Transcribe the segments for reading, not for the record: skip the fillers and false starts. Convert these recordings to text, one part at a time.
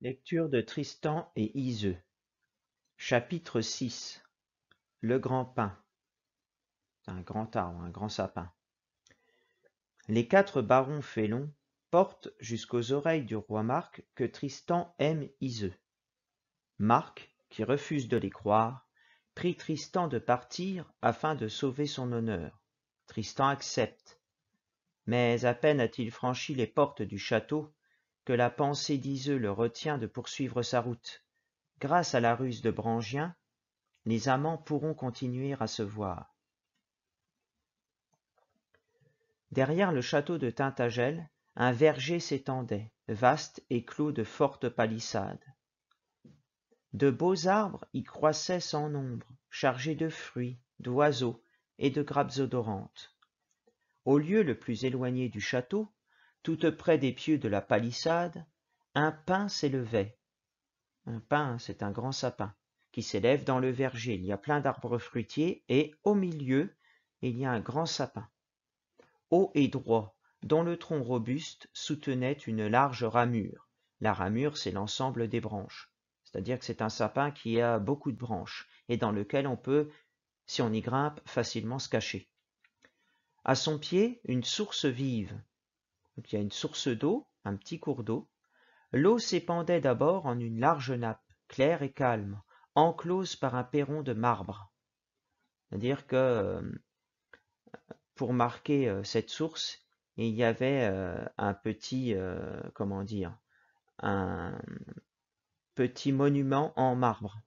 Lecture de Tristan et Yseult. Chapitre 6. Le grand pin. C'est un grand arbre, un grand sapin. Les 4 barons félons portent jusqu'aux oreilles du roi Marc que Tristan aime Yseult. Marc, qui refuse de les croire, prie Tristan de partir afin de sauver son honneur. Tristan accepte. Mais à peine a-t-il franchi les portes du château que la pensée d'Yseult le retient de poursuivre sa route. Grâce à la ruse de Brangien, les amants pourront continuer à se voir. Derrière le château de Tintagel, un verger s'étendait, vaste et clos de fortes palissades. De beaux arbres y croissaient sans nombre, chargés de fruits, d'oiseaux et de grappes odorantes. Au lieu le plus éloigné du château, tout près des pieux de la palissade, un pin s'élevait. Un pin, c'est un grand sapin qui s'élève dans le verger. Il y a plein d'arbres fruitiers et au milieu, il y a un grand sapin, haut et droit, dont le tronc robuste soutenait une large ramure. La ramure, c'est l'ensemble des branches. C'est-à-dire que c'est un sapin qui a beaucoup de branches et dans lequel on peut, si on y grimpe, facilement se cacher. À son pied, une source vive. Donc, il y a une source d'eau, un petit cours d'eau. L'eau s'épandait d'abord en une large nappe, claire et calme, enclose par un perron de marbre. C'est-à-dire que pour marquer cette source, il y avait un petit, un petit monument en marbre.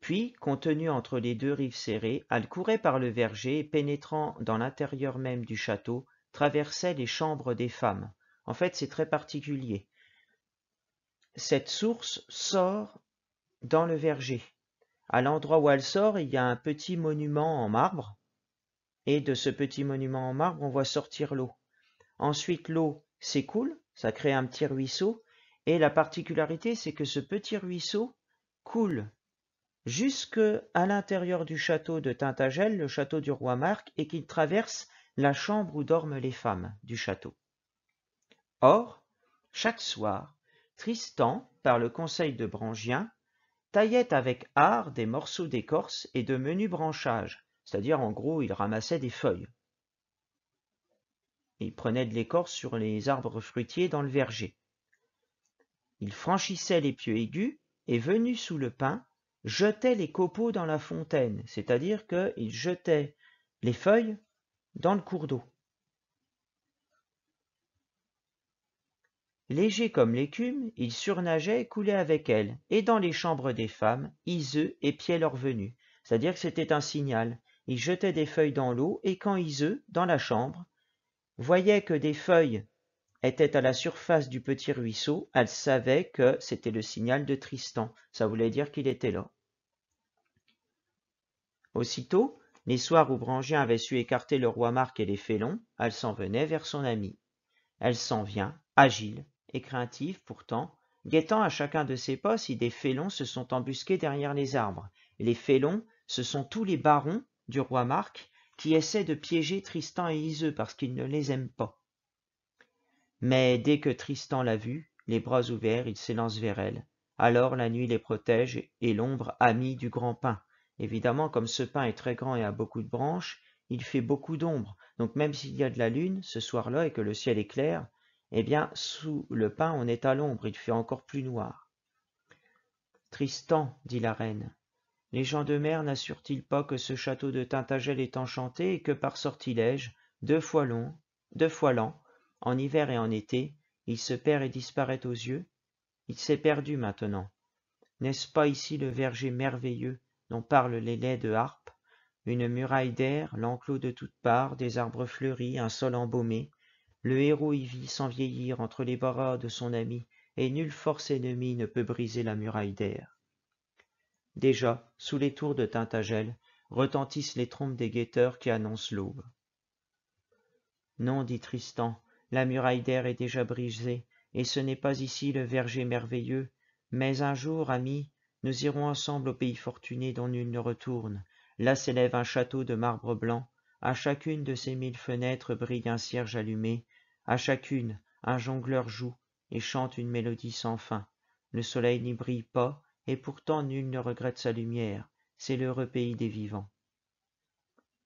Puis, contenue entre les 2 rives serrées, elle courait par le verger et pénétrant dans l'intérieur même du château, traversait les chambres des femmes. En fait, c'est très particulier. Cette source sort dans le verger. À l'endroit où elle sort, il y a un petit monument en marbre, et de ce petit monument en marbre, on voit sortir l'eau. Ensuite, l'eau s'écoule, ça crée un petit ruisseau, et la particularité, c'est que ce petit ruisseau coule jusque à l'intérieur du château de Tintagel, le château du roi Marc, et qu'il traverse la chambre où dorment les femmes du château. Or, chaque soir, Tristan, par le conseil de Brangien, taillait avec art des morceaux d'écorce et de menus branchages, c'est-à-dire en gros il ramassait des feuilles. Il prenait de l'écorce sur les arbres fruitiers dans le verger. Il franchissait les pieux aigus et, venu sous le pin, jetait les copeaux dans la fontaine, c'est-à-dire qu'il jetait les feuilles dans le cours d'eau. Léger comme l'écume, il surnageait et coulait avec elle, et dans les chambres des femmes, Yseult épiait leur venue, c'est-à-dire que c'était un signal. Il jetait des feuilles dans l'eau, et quand Yseult, dans la chambre, voyait que des feuilles étaient à la surface du petit ruisseau, elle savait que c'était le signal de Tristan. Ça voulait dire qu'il était là. Aussitôt, les soirs où Brangien avait su écarter le roi Marc et les félons, elle s'en venait vers son ami. Elle s'en vient, agile et craintive pourtant, guettant à chacun de ses pas si des félons se sont embusqués derrière les arbres. Les félons, ce sont tous les barons du roi Marc qui essaient de piéger Tristan et Yseult parce qu'ils ne les aiment pas. Mais dès que Tristan l'a vue, les bras ouverts, il s'élance vers elle. Alors la nuit les protège et l'ombre amie du grand pin. Évidemment, comme ce pin est très grand et a beaucoup de branches, il fait beaucoup d'ombre. Donc même s'il y a de la lune ce soir-là et que le ciel est clair, eh bien sous le pin on est à l'ombre, il fait encore plus noir. Tristan, dit la reine, les gens de mer n'assurent-ils pas que ce château de Tintagel est enchanté et que par sortilège, 2 fois lent, en hiver et en été, il se perd et disparaît aux yeux? Il s'est perdu maintenant. N'est-ce pas ici le verger merveilleux dont parlent les laits de harpe, une muraille d'air, l'enclos de toutes parts, des arbres fleuris, un sol embaumé? Le héros y vit sans vieillir entre les bras de son ami, et nulle force ennemie ne peut briser la muraille d'air. Déjà, sous les tours de Tintagel, retentissent les trompes des guetteurs qui annoncent l'aube. Non, dit Tristan, la muraille d'air est déjà brisée, et ce n'est pas ici le verger merveilleux, mais un jour, amis, nous irons ensemble au pays fortuné dont nul ne retourne. Là s'élève un château de marbre blanc, à chacune de ses 1000 fenêtres brille un cierge allumé, à chacune un jongleur joue, et chante une mélodie sans fin. Le soleil n'y brille pas, et pourtant nul ne regrette sa lumière. C'est l'heureux pays des vivants.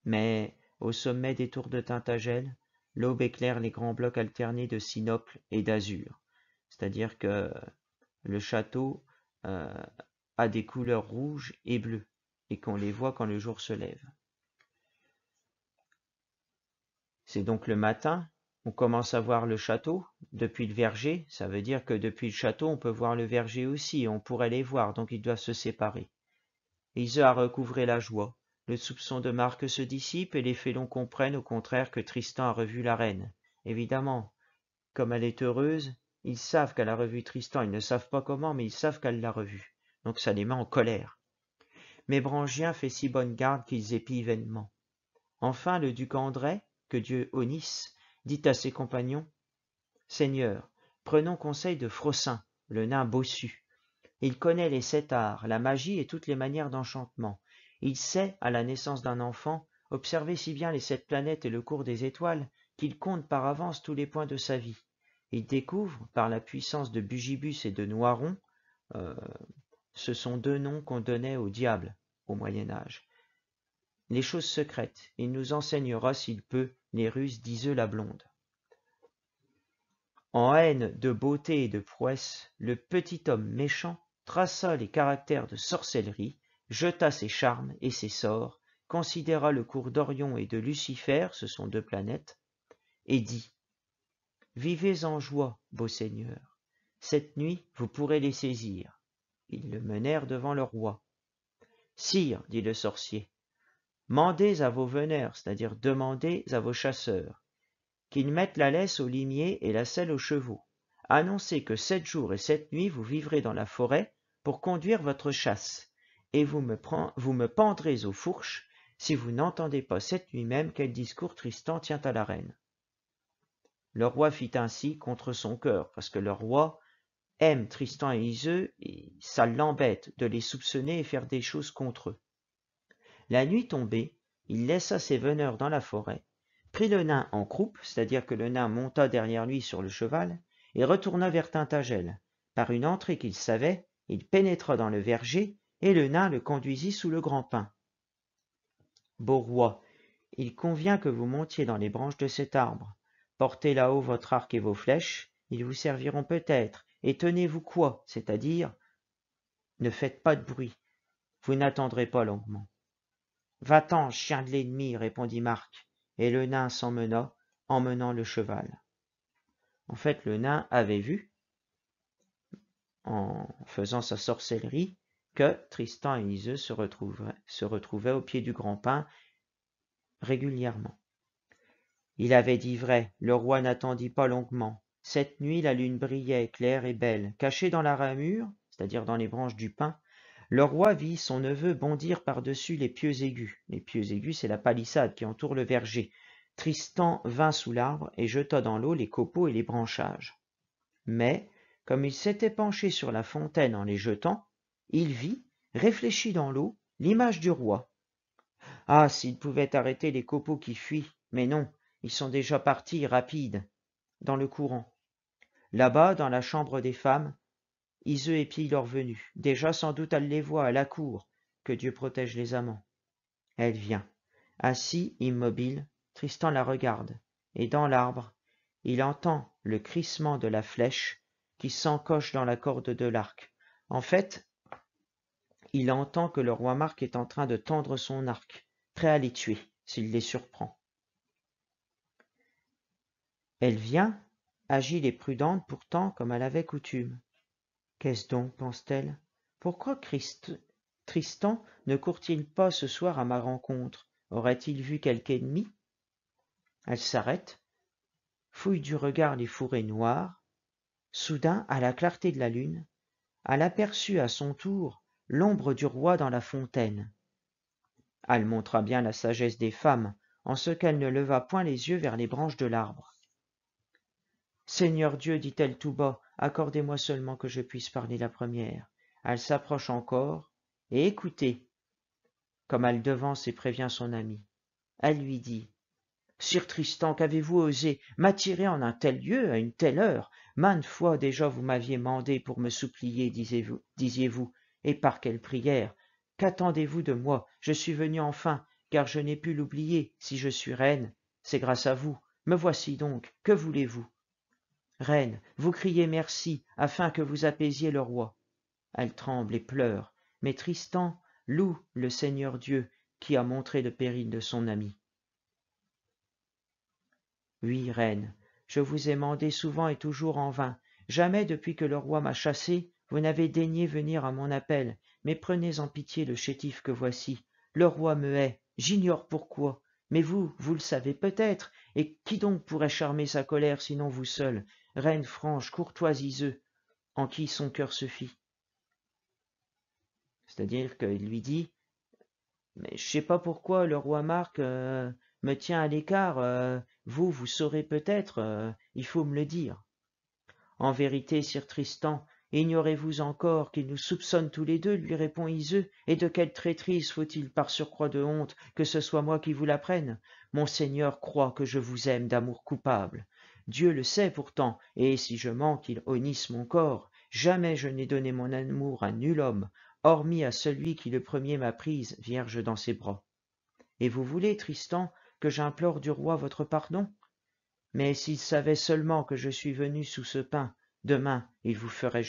Mais, au sommet des tours de Tintagel, l'aube éclaire les grands blocs alternés de sinople et d'azur. C'est-à-dire que le château a des couleurs rouges et bleues, et qu'on les voit quand le jour se lève. C'est donc le matin, on commence à voir le château depuis le verger, ça veut dire que depuis le château on peut voir le verger aussi, et on pourrait les voir, donc ils doivent se séparer. Ise a recouvré la joie, le soupçon de Marc se dissipe et les félons comprennent au contraire que Tristan a revu la reine. Évidemment, comme elle est heureuse, ils savent qu'elle a revu Tristan, ils ne savent pas comment, mais ils savent qu'elle l'a revu. Donc ça les met en colère. Mais Brangien fait si bonne garde qu'ils épient vainement. Enfin le duc André, que Dieu honnisse, dit à ses compagnons, « Seigneur, prenons conseil de Frossin, le nain bossu. Il connaît les 7 arts, la magie et toutes les manières d'enchantement. Il sait, à la naissance d'un enfant, observer si bien les 7 planètes et le cours des étoiles, qu'il compte par avance tous les points de sa vie. Il découvre, par la puissance de Bugibus et de Noiron, ce sont 2 noms qu'on donnait au diable au Moyen-Âge, les choses secrètes. Il nous enseignera, s'il peut, les ruses d'Ise la blonde. » En haine de beauté et de prouesse, le petit homme méchant traça les caractères de sorcellerie, jeta ses charmes et ses sorts, considéra le cours d'Orion et de Lucifer, ce sont 2 planètes, et dit « Vivez en joie, beau seigneur, cette nuit vous pourrez les saisir. » Ils le menèrent devant le roi. « Sire, dit le sorcier, mandez à vos veneurs, c'est-à-dire demandez à vos chasseurs, qu'ils mettent la laisse au limier et la selle aux chevaux. Annoncez que 7 jours et 7 nuits vous vivrez dans la forêt pour conduire votre chasse, et vous me pendrez aux fourches si vous n'entendez pas cette nuit même quel discours Tristan tient à la reine. » Le roi fit ainsi contre son cœur, parce que le roi aime Tristan et Ise, et ça l'embête de les soupçonner et faire des choses contre eux. La nuit tombée, il laissa ses veneurs dans la forêt, prit le nain en croupe, c'est-à-dire que le nain monta derrière lui sur le cheval, et retourna vers Tintagel. Par une entrée qu'il savait, il pénétra dans le verger, et le nain le conduisit sous le grand pin. « Beau roi, il convient que vous montiez dans les branches de cet arbre. Portez là-haut votre arc et vos flèches, ils vous serviront peut-être, et tenez-vous quoi, c'est-à-dire, ne faites pas de bruit, vous n'attendrez pas longuement. » « Va-t'en, chien de l'ennemi, répondit Marc, et le nain s'emmena, emmenant le cheval. En fait, le nain avait vu, en faisant sa sorcellerie, que Tristan et Ise se retrouvaient au pied du grand pin régulièrement. Il avait dit vrai, le roi n'attendit pas longuement. Cette nuit, la lune brillait claire et belle. Caché dans la ramure, c'est-à-dire dans les branches du pin, le roi vit son neveu bondir par-dessus les pieux aigus. Les pieux aigus, c'est la palissade qui entoure le verger. Tristan vint sous l'arbre et jeta dans l'eau les copeaux et les branchages. Mais, comme il s'était penché sur la fontaine en les jetant, il vit, réfléchi dans l'eau, l'image du roi. Ah, s'il pouvait arrêter les copeaux qui fuient, mais non, ils sont déjà partis rapides, dans le courant. Là-bas, dans la chambre des femmes, Ise épie leur venue. Déjà, sans doute, elle les voit à la cour. Que Dieu protège les amants. Elle vient. Assis, immobile, Tristan la regarde, et dans l'arbre, il entend le crissement de la flèche qui s'encoche dans la corde de l'arc. En fait, il entend que le roi Marc est en train de tendre son arc, prêt à les tuer, s'il les surprend. Elle vient, agile et prudente pourtant comme elle avait coutume. Qu'est-ce donc, pense-t-elle? Pourquoi Tristan ne court-il pas ce soir à ma rencontre? Aurait-il vu quelque ennemi? Elle s'arrête, fouille du regard les fourrés noirs. Soudain, à la clarté de la lune, elle aperçut à son tour l'ombre du roi dans la fontaine. Elle montra bien la sagesse des femmes, en ce qu'elle ne leva point les yeux vers les branches de l'arbre. « Seigneur Dieu, dit-elle tout bas, accordez-moi seulement que je puisse parler la première. » Elle s'approche encore, et écoutez, comme elle devance et prévient son ami. Elle lui dit, « Sire Tristan, qu'avez-vous osé m'attirer en un tel lieu, à une telle heure? Maintes fois déjà vous m'aviez mandé pour me supplier, disiez-vous, et par quelle prière? Qu'attendez-vous de moi? Je suis venu enfin, car je n'ai pu l'oublier. Si je suis reine, c'est grâce à vous. Me voici donc. Que voulez-vous? Reine, vous criez merci, afin que vous apaisiez le roi. Elle tremble et pleure, mais Tristan loue le Seigneur Dieu qui a montré le péril de son ami. Oui, reine, je vous ai mandé souvent et toujours en vain. Jamais depuis que le roi m'a chassé, vous n'avez daigné venir à mon appel, mais prenez en pitié le chétif que voici. Le roi me hait, j'ignore pourquoi, mais vous le savez peut-être, et qui donc pourrait charmer sa colère sinon vous seule, reine franche, courtoise Iseux, en qui son cœur se fie. C'est-à-dire qu'il lui dit, mais je sais pas pourquoi le roi Marc me tient à l'écart, vous saurez peut-être, il faut me le dire. En vérité, sire Tristan, ignorez-vous encore qu'il nous soupçonne tous les deux, lui répond Iseux, et de quelle traîtrise faut-il par surcroît de honte que ce soit moi qui vous l'apprenne? Mon Seigneur croit que je vous aime d'amour coupable. Dieu le sait pourtant, et si je mens qu'il honnisse mon corps, jamais je n'ai donné mon amour à nul homme, hormis à celui qui le premier m'a prise, vierge dans ses bras. Et vous voulez, Tristan, que j'implore du roi votre pardon? Mais s'il savait seulement que je suis venu sous ce pain, demain il ferait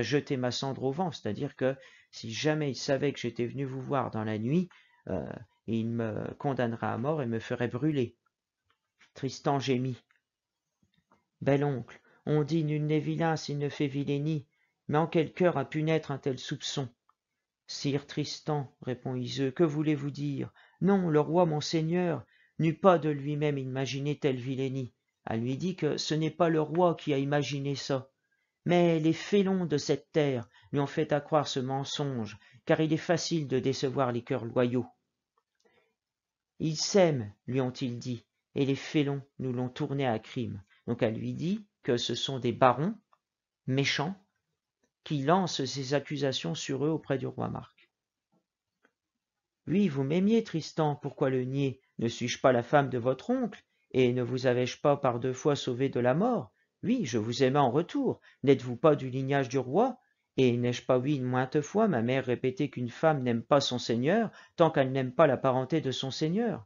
jeter ma cendre au vent, c'est-à-dire que si jamais il savait que j'étais venu vous voir dans la nuit, il me condamnerait à mort et me ferait brûler. Tristan gémit. Bel oncle, on dit nul n'est vilain s'il ne fait vilainie, mais en quel cœur a pu naître un tel soupçon? Sire Tristan, répond Iseux, que voulez-vous dire? Non, le roi mon seigneur n'eût pas de lui-même imaginé telle vilainie. Elle lui dit que ce n'est pas le roi qui a imaginé ça, mais les félons de cette terre lui ont fait accroire ce mensonge, car il est facile de décevoir les cœurs loyaux. Ils s'aiment, lui ont-ils dit, et les félons nous l'ont tourné à crime. Donc elle lui dit que ce sont des barons méchants qui lancent ces accusations sur eux auprès du roi Marc. Oui, vous m'aimiez, Tristan, pourquoi le nier? Ne suis-je pas la femme de votre oncle? Et ne vous avais-je pas par 2 fois sauvé de la mort? Oui, je vous aimais en retour. N'êtes-vous pas du lignage du roi? Et n'ai-je pas ouï maintes fois ma mère répéter qu'une femme n'aime pas son seigneur tant qu'elle n'aime pas la parenté de son seigneur?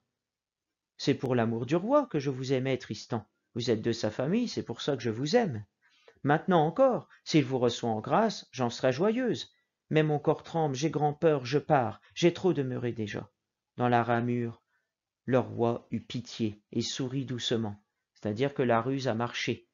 C'est pour l'amour du roi que je vous aimais, Tristan. Vous êtes de sa famille, c'est pour ça que je vous aime. Maintenant encore, s'il vous reçoit en grâce, j'en serai joyeuse. Mais mon corps tremble, j'ai grand-peur, je pars, j'ai trop demeuré déjà. Dans la ramure, le roi eut pitié et sourit doucement, c'est-à-dire que la ruse a marché.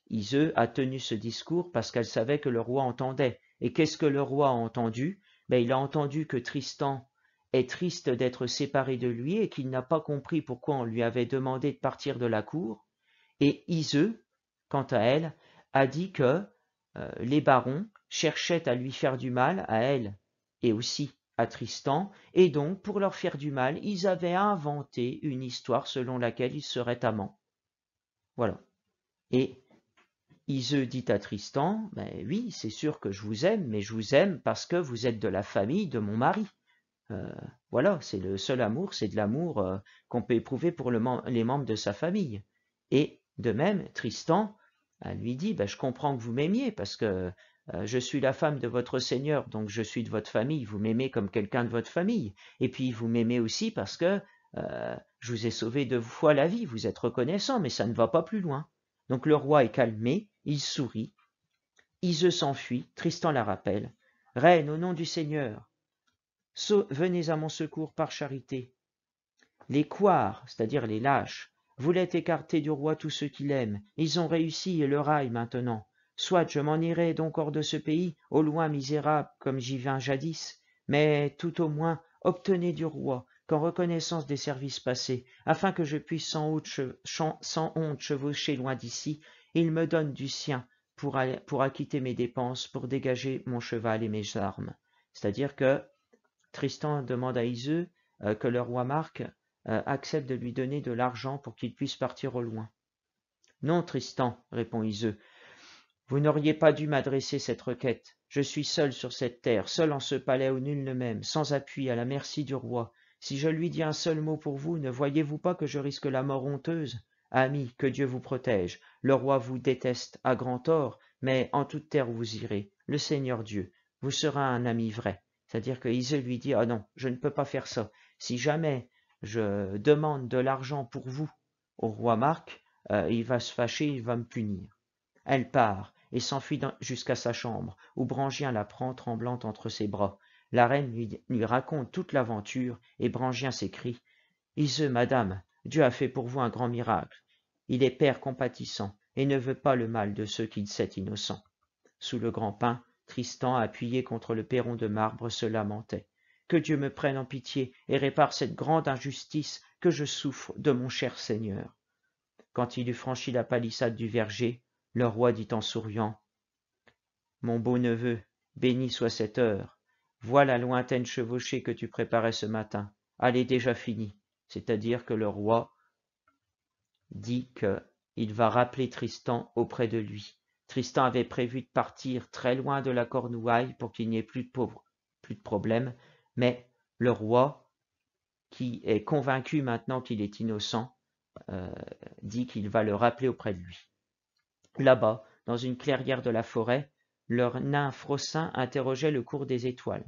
Iseux a tenu ce discours parce qu'elle savait que le roi entendait. Et qu'est-ce que le roi a entendu? Il a entendu que Tristan est triste d'être séparé de lui et qu'il n'a pas compris pourquoi on lui avait demandé de partir de la cour. Et Iseux, quant à elle, a dit que les barons cherchaient à lui faire du mal, à elle et aussi à Tristan, et donc pour leur faire du mal, ils avaient inventé une histoire selon laquelle ils seraient amants. Voilà. Et Iseux dit à Tristan, oui, c'est sûr que je vous aime, mais je vous aime parce que vous êtes de la famille de mon mari. Voilà, c'est le seul amour, c'est de l'amour qu'on peut éprouver pour les membres de sa famille. Et de même, Tristan lui dit, je comprends que vous m'aimiez parce que je suis la femme de votre seigneur, donc je suis de votre famille, vous m'aimez comme quelqu'un de votre famille. Et puis vous m'aimez aussi parce que je vous ai sauvé 2 fois la vie, vous êtes reconnaissant, mais ça ne va pas plus loin. Donc le roi est calmé, il sourit, Iseux s'enfuit, Tristan la rappelle. Reine, au nom du Seigneur, venez à mon secours par charité. Les couards, c'est-à-dire les lâches, voulaient écarter du roi tous ceux qu'il aime. Ils ont réussi et le raillent maintenant. Soit je m'en irai donc hors de ce pays, au loin misérable comme j'y vins jadis, mais tout au moins obtenez du roi qu'en reconnaissance des services passés, afin que je puisse sans honte chevaucher loin d'ici, il me donne du sien pour acquitter mes dépenses, pour dégager mon cheval et mes armes. C'est-à-dire que Tristan demande à Iseux que le roi Marc accepte de lui donner de l'argent pour qu'il puisse partir au loin. Non, Tristan, répond Iseux, vous n'auriez pas dû m'adresser cette requête. Je suis seul sur cette terre, seul en ce palais où nul ne m'aime, sans appui, à la merci du roi. Si je lui dis un seul mot pour vous, ne voyez-vous pas que je risque la mort honteuse? Amis, que Dieu vous protège. Le roi vous déteste à grand tort, mais en toute terre où vous irez, le Seigneur Dieu vous sera un ami vrai. C'est-à-dire que Iseu lui dit, ah non, je ne peux pas faire ça. Si jamais je demande de l'argent pour vous au roi Marc, il va se fâcher, il va me punir. Elle part et s'enfuit jusqu'à sa chambre, où Brangien la prend tremblante entre ses bras. La reine lui raconte toute l'aventure, et Brangien s'écrie, « Iseu, madame, Dieu a fait pour vous un grand miracle. Il est père compatissant, et ne veut pas le mal de ceux qu'il sait innocents. » Sous le grand pin, Tristan, appuyé contre le perron de marbre, se lamentait. « Que Dieu me prenne en pitié et répare cette grande injustice que je souffre de mon cher Seigneur. » Quand il eut franchi la palissade du verger, le roi dit en souriant, « Mon beau neveu, béni soit cette heure. Vois la lointaine chevauchée que tu préparais ce matin. Elle est déjà finie. » C'est-à-dire que le roi dit qu'il va rappeler Tristan auprès de lui. Tristan avait prévu de partir très loin de la Cornouaille pour qu'il n'y ait plus de problème, mais le roi, qui est convaincu maintenant qu'il est innocent, dit qu'il va le rappeler auprès de lui. Là-bas, dans une clairière de la forêt, leur nain Frosin interrogeait le cours des étoiles.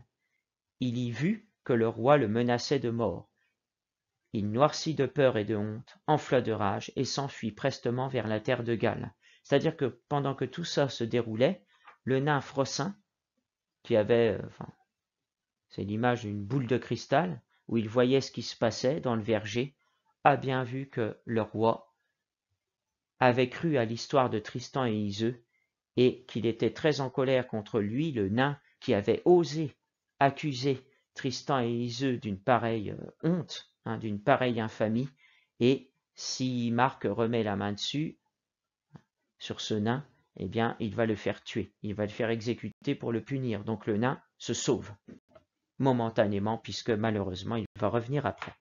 Il y vit que le roi le menaçait de mort. Il noircit de peur et de honte, enfla de rage et s'enfuit prestement vers la terre de Galles. C'est-à-dire que pendant que tout ça se déroulait, le nain Frosin, qui avait, c'est l'image d'une boule de cristal, où il voyait ce qui se passait dans le verger, a bien vu que le roi avait cru à l'histoire de Tristan et Iseu, et qu'il était très en colère contre lui, le nain, qui avait osé accuser Tristan et Iseu d'une pareille honte, d'une pareille infamie, et si Marc remet la main dessus, sur ce nain, eh bien, il va le faire tuer, il va le faire exécuter pour le punir. Donc le nain se sauve momentanément, puisque malheureusement, il va revenir après.